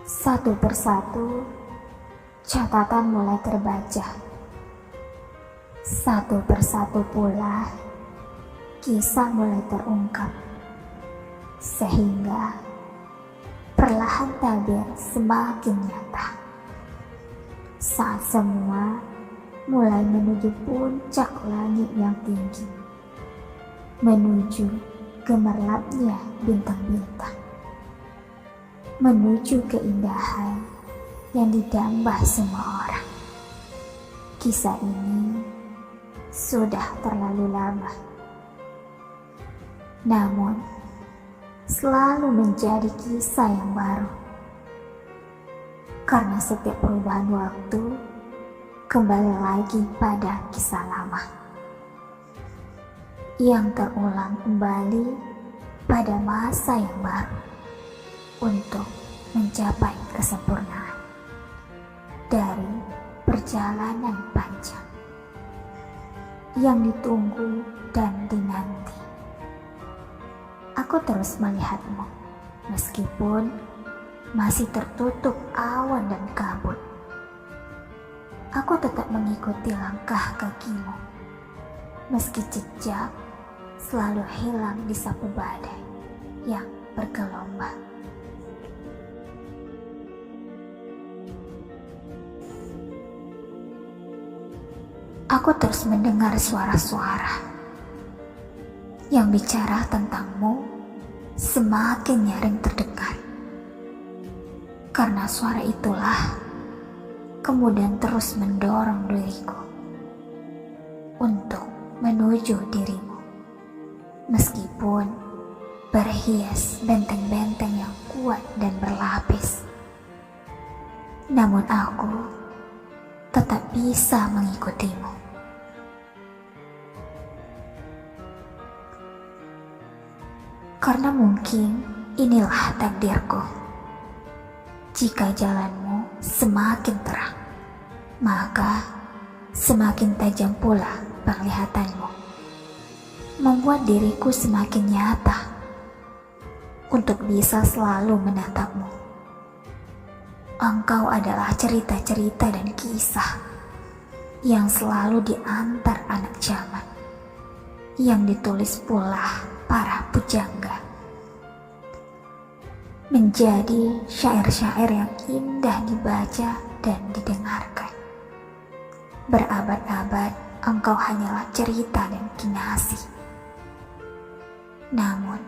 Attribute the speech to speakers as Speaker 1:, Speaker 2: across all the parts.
Speaker 1: Satu persatu, catatan mulai terbaca. Satu persatu pula, kisah mulai terungkap. Sehingga perlahan tabir semakin nyata. Saat semua mulai menuju puncak langit yang tinggi, menuju gemerlapnya bintang-bintang, menuju keindahan yang didambah semua orang. Kisah ini sudah terlalu lama, namun selalu menjadi kisah yang baru. Karena setiap perubahan waktu kembali lagi pada kisah lama yang terulang kembali pada masa yang baru untuk mencapai kesempurnaan dari perjalanan panjang yang ditunggu dan dinanti. Aku terus melihatmu meskipun masih tertutup awan dan kabut. Aku tetap mengikuti langkah kakimu meski jejak selalu hilang di sapu badai yang bergelombang. Aku terus mendengar suara-suara yang bicara tentangmu semakin nyaring terdengar. Karena suara itulah kemudian terus mendorong diriku untuk menuju dirimu. Meskipun berhias benteng-benteng yang kuat dan berlapis, namun aku tetap bisa mengikutimu. Karena mungkin inilah takdirku. Jika jalanmu semakin terang, maka semakin tajam pula penglihatanmu, membuat diriku semakin nyata untuk bisa selalu menatapmu. Engkau adalah cerita-cerita dan kisah yang selalu diantar anak zaman, yang ditulis pula para pujangga, menjadi syair-syair yang indah dibaca dan didengarkan. Berabad-abad engkau hanyalah cerita dan kinasi. Namun,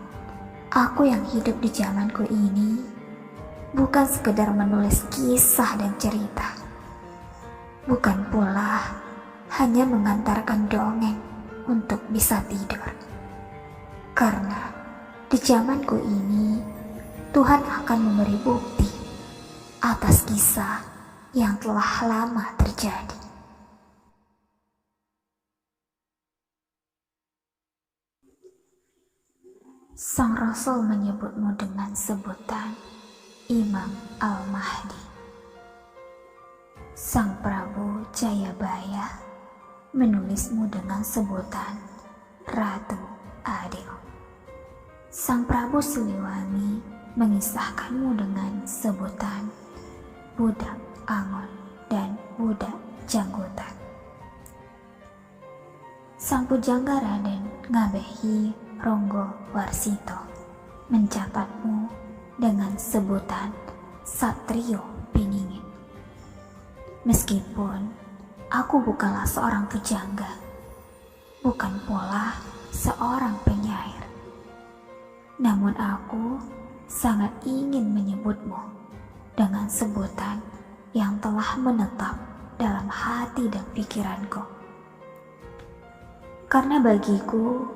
Speaker 1: aku yang hidup di zamanku ini bukan sekedar menulis kisah dan cerita. Bukan pula hanya mengantarkan dongeng untuk bisa tidur. Karena di zamanku ini Tuhan akan memberi bukti atas kisah yang telah lama terjadi. Sang Rasul menyebutmu dengan sebutan Imam Al-Mahdi. Sang Prabu Jayabaya menulismu dengan sebutan Ratu Adil. Sang Prabu Siliwangi mengisahkanmu dengan sebutan Budak Angon dan Budak Janggutan. Sang pujangga Raden Ngabehi Ronggo Warsito mencatatmu dengan sebutan Satrio Piningin. Meskipun aku bukanlah seorang pujangga, bukan pula seorang penyair, namun aku sangat ingin menyebutmu dengan sebutan yang telah menetap dalam hati dan pikiranku. Karena bagiku,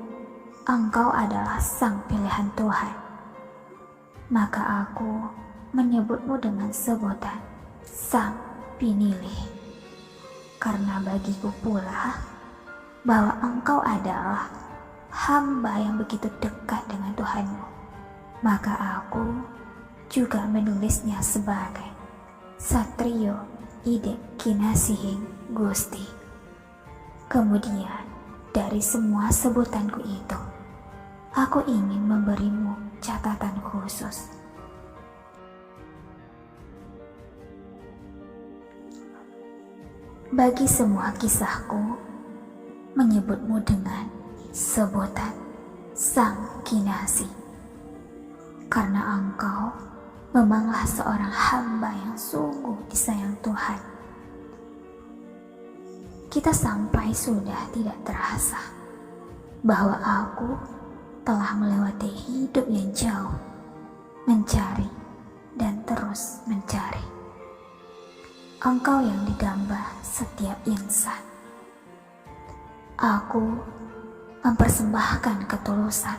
Speaker 1: engkau adalah sang pilihan Tuhan. Maka aku menyebutmu dengan sebutan Sang Pinilih. Karena bagiku pula bahwa engkau adalah hamba yang begitu dekat dengan Tuhanmu. Maka aku juga menulisnya sebagai Satrio Ide Kinasihing Gusti. Kemudian dari semua sebutanku itu, aku ingin memberimu catatan khusus. bagi semua kisahku menyebutmu dengan sebutan Sang Kinasi, karena engkau memanglah seorang hamba yang sungguh disayang Tuhan. Kita sampai sudah tidak terasa bahwa aku telah melewati hidup yang jauh, mencari dan terus mencari. Engkau yang didamba setiap insan. Aku mempersembahkan ketulusan,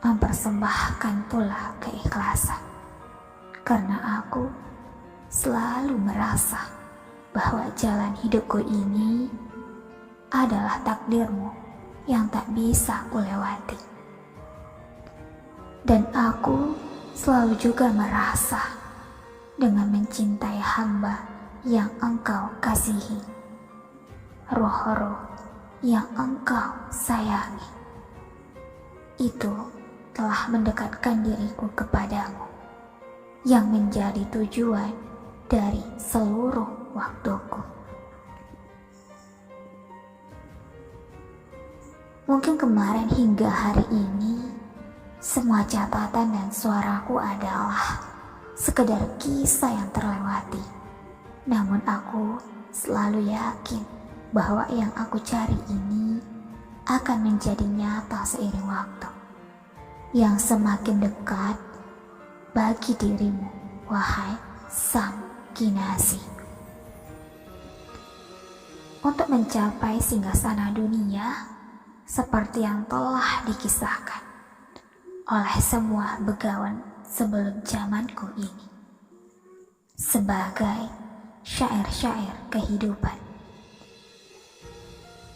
Speaker 1: mempersembahkan pula keikhlasan, karena aku selalu merasa bahwa jalan hidupku ini adalah takdirmu yang tak bisa kulewati. Dan aku selalu juga merasa dengan mencintai hamba yang engkau kasihi, roh-roh yang engkau sayangi, itu telah mendekatkan diriku kepadamu, yang menjadi tujuan dari seluruh waktuku. Mungkin kemarin hingga hari ini, semua catatan dan suaraku adalah sekedar kisah yang terlewati. Namun aku selalu yakin bahwa yang aku cari ini akan menjadi nyata seiring waktu, yang semakin dekat bagi dirimu, wahai Sang Kinasi. Untuk mencapai singgasana dunia seperti yang telah dikisahkan oleh semua begawan sebelum zamanku ini, sebagai syair-syair kehidupan.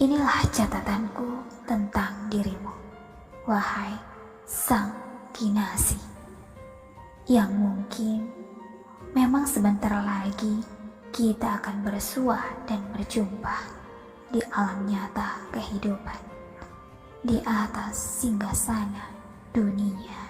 Speaker 1: Inilah catatanku tentang dirimu, wahai Sang Kinasi, yang mungkin memang sebentar lagi kita akan bersua dan berjumpa di alam nyata kehidupan, di atas singgasana dunia.